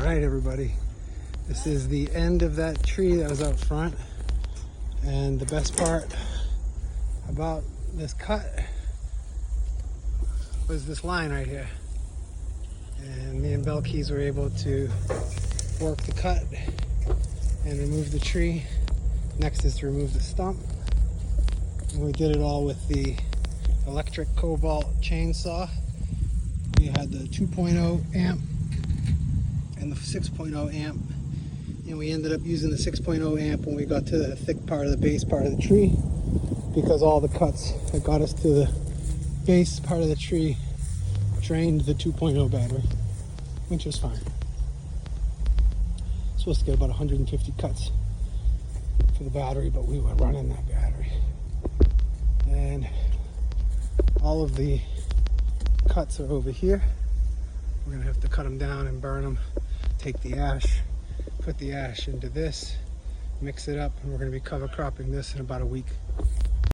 right, everybody, this is the end of that tree that was out front, and the best part about this cut was this line right here. And me and Belkis were able to work the cut and remove the tree. Next is to remove the stump, and we did it all with the electric cobalt chainsaw. We had the 2.0 amp and the 6.0 amp, and we ended up using the 6.0 amp when we got to the thick part of the base part of the tree, because all the cuts that got us to the base part of the tree drained the 2.0 battery, which is fine. Supposed to get about 150 cuts for the battery, but we were running that battery. And all of the cuts are over here. We're gonna have to cut them down and burn them, take the ash, put the ash into this, mix it up, and we're gonna be cover cropping this in about a week.